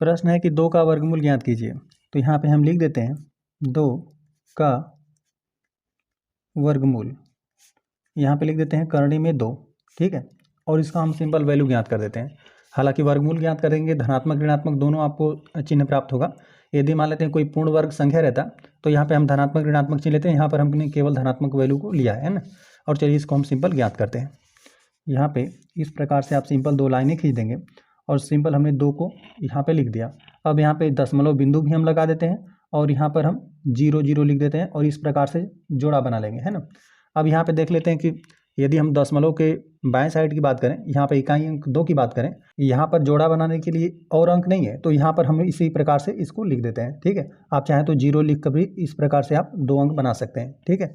प्रश्न है कि 2 का वर्गमूल ज्ञात कीजिए। तो यहाँ पे हम लिख देते हैं 2 का वर्गमूल, यहाँ पे लिख देते हैं करणी में 2, ठीक है। और इसका हम सिंपल वैल्यू ज्ञात कर देते हैं। हालांकि वर्गमूल ज्ञात करेंगे धनात्मक ऋणात्मक दोनों आपको चिन्ह प्राप्त होगा। यदि मान लेते हैं कोई पूर्ण वर्ग संख्या रहता तो यहाँ पे हम धनात्मक ऋणात्मक चिन्ह लेते हैं, यहाँ पर हमने केवल धनात्मक वैल्यू को लिया है ना। और चलिए इसको हम सिंपल ज्ञात करते हैं। यहाँ पे इस प्रकार से आप सिंपल 2 लाइनें खींच देंगे और सिंपल हमने 2 को यहाँ पे लिख दिया। अब यहाँ पे दशमलव बिंदु भी हम लगा देते हैं और यहाँ पर हम 0 0 लिख देते हैं और इस प्रकार से जोड़ा बना लेंगे, है ना। अब यहाँ पे देख लेते हैं कि यदि हम दशमलव के बाएं साइड की बात करें, यहाँ पे इकाई अंक 2 की बात करें, यहाँ पर जोड़ा बनाने के लिए और अंक नहीं है, तो यहाँ पर हम इसी प्रकार से इसको लिख देते हैं, ठीक है। आप चाहें तो 0 लिख कर भी इस प्रकार से आप 2 अंक बना सकते हैं, ठीक है।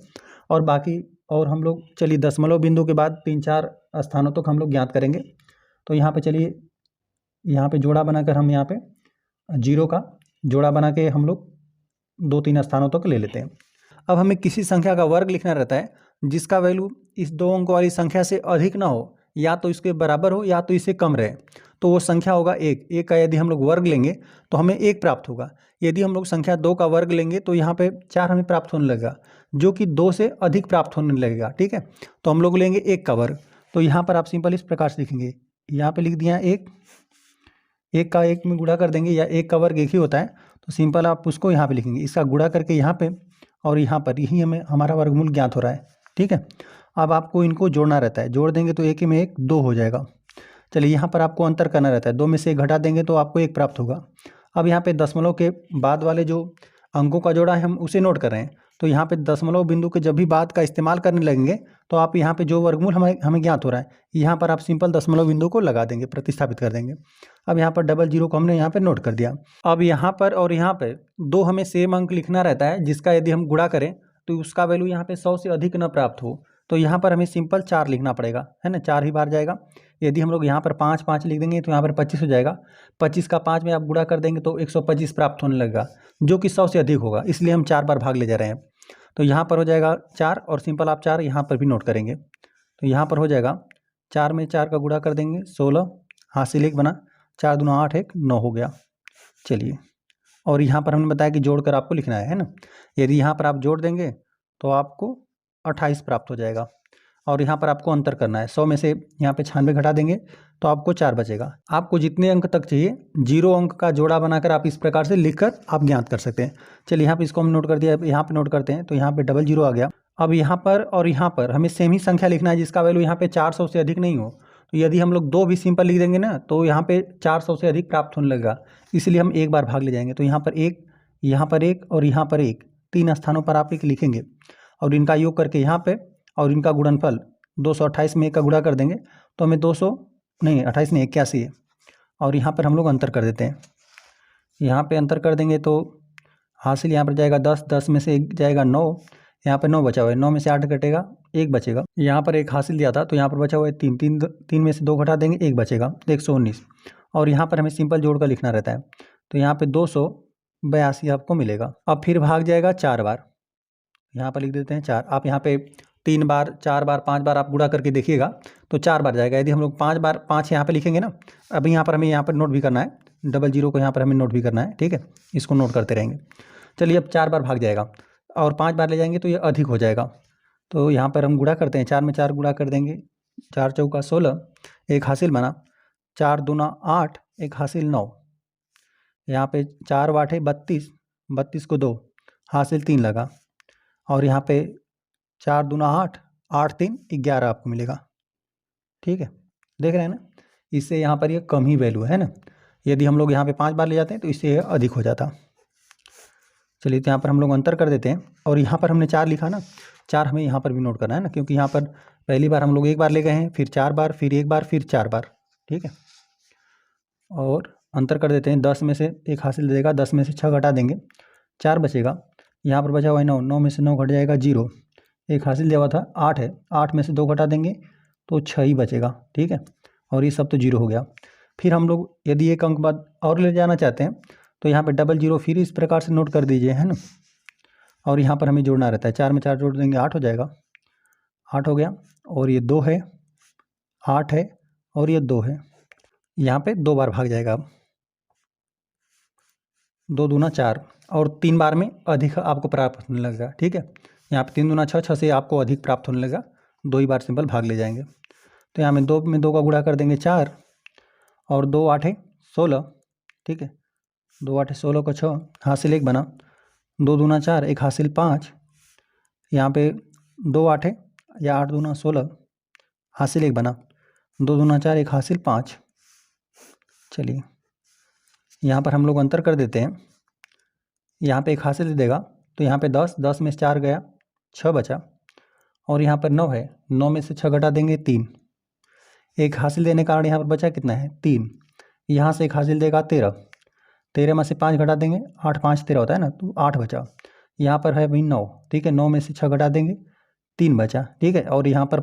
और बाकी और हम लोग चलिए दशमलव बिंदु के बाद 3-4 स्थानों तक हम लोग ज्ञात करेंगे। तो यहाँ पे चलिए यहाँ पे जोड़ा बनाकर हम यहाँ पे 0 का जोड़ा बना के हम लोग 2-3 स्थानों तक ले लेते हैं। अब हमें किसी संख्या का वर्ग लिखना रहता है जिसका वैल्यू इस 2 अंकों वाली संख्या से अधिक ना हो, या तो इसके बराबर हो या तो इससे कम रहे, तो वो संख्या होगा 1। 1 का यदि हम लोग वर्ग लेंगे तो हमें 1 प्राप्त होगा। यदि हम लोग संख्या 2 का वर्ग लेंगे तो यहाँ पे 4 हमें प्राप्त होने लगेगा, जो कि 2 से अधिक प्राप्त होने लगेगा, ठीक है। तो हम लोग लेंगे 1 का वर्ग। तो यहाँ पर आप सिंपल इस प्रकार से लिखेंगे, यहाँ पे लिख दिया 1, 1 का 1 में गुणा कर देंगे, या 1 का वर्ग 1 ही होता है, तो सिंपल आप उसको यहाँ पे लिखेंगे, इसका गुणा करके यहाँ पे और यहाँ पर यही हमें हमारा वर्गमूल ज्ञात हो रहा है, ठीक है। अब आपको इनको जोड़ना रहता है, जोड़ देंगे तो 1 में 1 2 हो जाएगा। चलिए यहाँ पर आपको अंतर करना रहता है, 2 में से 1 घटा देंगे तो आपको 1 प्राप्त होगा। अब यहाँ पे दशमलव के बाद वाले जो अंकों का जोड़ा है हम उसे नोट कर रहे हैं। तो यहाँ पे दशमलव बिंदु के जब भी बाद का इस्तेमाल करने लगेंगे तो आप यहाँ पे जो वर्गमूल हमें ज्ञात हो रहा है, यहाँ पर आप सिंपल दशमलव बिंदु को लगा देंगे, प्रतिस्थापित कर देंगे। अब यहाँ पर डबल 0 को हमने यहाँ पे नोट कर दिया। अब यहाँ पर और यहाँ पर 2 हमें सेम अंक लिखना रहता है, जिसका यदि हम गुणा करें तो उसका वैल्यू यहाँ पे 100 से अधिक न प्राप्त हो। तो यहाँ पर हमें सिंपल 4 लिखना पड़ेगा, है ना, 4 ही बार जाएगा। यदि हम लोग यहाँ पर 5 5 लिख देंगे तो यहाँ पर 25 हो जाएगा। 25 का 5 में आप गुणा कर देंगे तो 125 प्राप्त होने लगेगा, जो कि 100 से अधिक होगा, इसलिए हम 4 बार भाग ले जा रहे हैं। तो यहाँ पर हो जाएगा 4 और सिंपल आप 4 यहाँ पर भी नोट करेंगे। तो यहाँ पर हो जाएगा 4 में 4 का गुणा कर देंगे 16, हासिल 1 बना, 4 दूना 8 1 9 हो गया। चलिए, और यहाँ पर हमने बताया कि जोड़ कर आपको लिखना है ना। यदि यहाँ पर आप जोड़ देंगे तो आपको 28 प्राप्त हो जाएगा। और यहाँ पर आपको अंतर करना है, 100 में से यहाँ पे 96 घटा देंगे तो आपको 4 बचेगा। आपको जितने अंक तक चाहिए 0 अंक का जोड़ा बनाकर आप इस प्रकार से लिखकर आप ज्ञात कर सकते हैं। चलिए यहाँ पे इसको हम नोट कर दिया, यहाँ पे नोट करते हैं, तो यहाँ पे डबल 0 आ गया। अब यहाँ पर और यहाँ पर हमें सेम ही संख्या लिखना है जिसका वैल्यू यहाँ पे 400 से अधिक नहीं हो। तो यदि हम लोग 2 भी सिंपल लिख देंगे ना तो यहाँ पे 400 से अधिक प्राप्त होने लगेगा, इसलिए हम 1 बार भाग ले जाएंगे। तो यहाँ पर 1, यहाँ पर 1 और यहाँ पर 1, 3 स्थानों पर आप 1 लिखेंगे और इनका योग करके यहाँ पे और इनका गुणनफल 228 में 1 का गुणा कर देंगे तो हमें 200 नहीं 28 नहीं 81 है। और यहाँ पर हम लोग अंतर कर देते हैं, यहाँ पे अंतर कर देंगे तो हासिल यहाँ पर जाएगा 10, 10 में से 1 जाएगा 9, यहाँ पर 9 बचा हुआ है, 9 में से 8 घटेगा 1 बचेगा। यहाँ पर 1 हासिल दिया था तो यहाँ पर बचा हुआ है 3, 3 में से 2 घटा देंगे 1 बचेगा, 119। और यहाँ पर हमें सिंपल जोड़ कर लिखना रहता है, तो यहाँ पर 282 आपको मिलेगा। अब फिर भाग जाएगा 4 बार, यहाँ पर लिख देते हैं 4। आप यहाँ पे 3 बार 4 बार 5 बार आप गुणा करके देखिएगा तो 4 बार जाएगा। यदि हम लोग 5 बार 5 यहाँ पे लिखेंगे ना, अभी यहाँ पर हमें यहाँ पर नोट भी करना है, डबल 0 को यहाँ पर हमें नोट भी करना है, ठीक है, इसको नोट करते रहेंगे। चलिए अब 4 बार भाग जाएगा और 5 बार ले जाएंगे तो ये अधिक हो जाएगा। तो यहाँ पर हम गुणा करते हैं, 4 में 4 गुणा कर देंगे, 4 चौका 16, 1 हासिल बना, 4 दूना 8, 1 हासिल 9, यहाँ पे 4 8 32, 32 को 2 हासिल 3 लगा, और यहाँ पे 4 दूना 8, 8 3 11 आपको मिलेगा, ठीक है। देख रहे हैं ना, इससे यहाँ पर ये कम ही वैल्यू है ना। यदि हम लोग यहाँ पे 5 बार ले जाते हैं तो इससे अधिक हो जाता। चलिए तो यहाँ पर हम लोग अंतर कर देते हैं, और यहाँ पर हमने 4 लिखा ना, 4 हमें यहाँ पर भी नोट करना है ना, क्योंकि यहाँ पर पहली बार हम लोग 1 बार ले गए हैं, फिर 4 बार, फिर 1 बार, फिर 4 बार, ठीक है। और अंतर कर देते हैं, 10 में से 1 हासिल दे देगा, 10 में से 6 घटा देंगे 4 बचेगा। यहाँ पर बचा हुआ है 9, 9 में से 9 घट जाएगा 0, 1 हासिल दिया हुआ था 8 है, 8 में से 2 घटा देंगे तो 6 ही बचेगा, ठीक है। और ये सब तो 0 हो गया। फिर हम लोग यदि एक अंक बाद और ले जाना चाहते हैं तो यहाँ पे डबल 0 फिर इस प्रकार से नोट कर दीजिए, है ना। और यहाँ पर हमें जोड़ना रहता है, 4 में 4 जोड़ देंगे 8 हो जाएगा, 8 हो गया। और ये 2 है, 8 है और ये 2 है, यहाँ पे 2 बार भाग जाएगा। अब 2 दूना 4 और 3 बार में अधिक आपको प्राप्त होने लगेगा। ठीक है, यहाँ पे 3 दूना 6, 6 से आपको अधिक प्राप्त होने लगेगा, 2 ही बार सिंपल भाग ले जाएंगे। तो यहाँ में 2 का गुणा कर देंगे 4 और 2 8 16। ठीक है, 2 8 16 को 6 हासिल 1 बना, 2 दूना 4 1 हासिल 5। यहाँ पे 2 8 या 8 दूना 16 हासिल 1 बना, 2 दूना 4 1 हासिल 5। चलिए यहाँ पर हम लोग अंतर कर देते हैं, यहाँ पे 1 हासिल दे देगा तो यहाँ पे 10, 10 में से 4 गया 6 बचा, और यहाँ पर 9 है, 9 में से 6 घटा देंगे 3। 1 हासिल देने के कारण यहाँ पर बचा कितना है 3, यहाँ से 1 हासिल देगा 13, 13 में से 5 घटा देंगे, 8 5 13 होता है ना, तो 8 बचा। यहाँ पर है भाई 9। ठीक है, 9 में से 6 घटा देंगे, 3 बचा। ठीक है, और यहाँ पर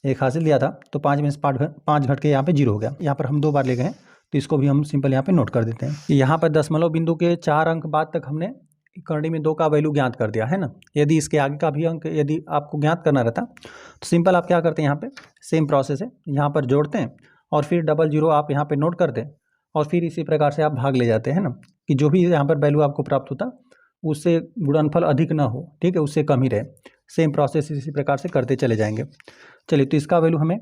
1 हासिल दिया था तो 5 में से 5 घट के यहाँ पे 0 हो गया। यहाँ पर हम 2 बार ले गए हैं तो इसको भी हम सिंपल यहाँ पे नोट कर देते हैं। यहाँ पर दशमलव बिंदु के 4 अंक बाद तक हमने करनी में 2 का वैल्यू ज्ञात कर दिया है ना। यदि इसके आगे का भी अंक यदि आपको ज्ञात करना रहता तो सिंपल आप क्या करते हैं, यहाँ पे सेम प्रोसेस है, यहाँ पर जोड़ते हैं और फिर 00 आप यहाँ पे नोट कर दें और फिर इसी प्रकार से आप भाग ले जाते हैं ना, कि जो भी यहाँ पर वैल्यू आपको प्राप्त होता उससे गुणनफल अधिक ना हो। ठीक है, उससे कम ही रहे। सेम प्रोसेस इसी प्रकार से करते चले जाएंगे। चलिए, तो इसका वैल्यू हमें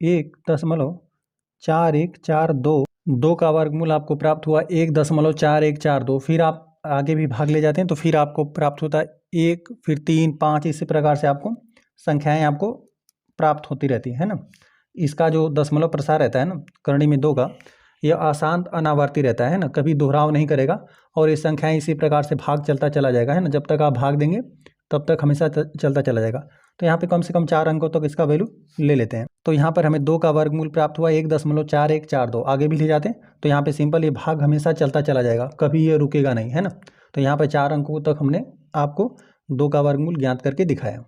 1.4142, 2 का वर्गमूल आपको प्राप्त हुआ 1.4142। फिर आप आगे भी भाग ले जाते हैं तो फिर आपको प्राप्त होता है 1, फिर 3 5, इसी प्रकार से आपको संख्याएं आपको प्राप्त होती रहती है ना। इसका जो दशमलव प्रसार रहता है ना करणी में 2 का, यह अशांत अनावर्ती रहता है ना, कभी दोहराव नहीं करेगा और ये संख्याएं इसी प्रकार से भाग चलता चला जाएगा है ना। जब तक आप भाग देंगे तब तक हमेशा चलता चला जाएगा। तो यहाँ पे कम से कम 4 अंकों तक इसका वैल्यू ले लेते हैं। तो यहाँ पर हमें 2 का वर्गमूल प्राप्त हुआ 1.4142। आगे भी ले जाते हैं तो यहाँ पे सिंपल ये भाग हमेशा चलता चला जाएगा, कभी ये रुकेगा नहीं है ना। तो यहाँ पर 4 अंकों तक हमने आपको 2 का वर्गमूल ज्ञात करके दिखाया।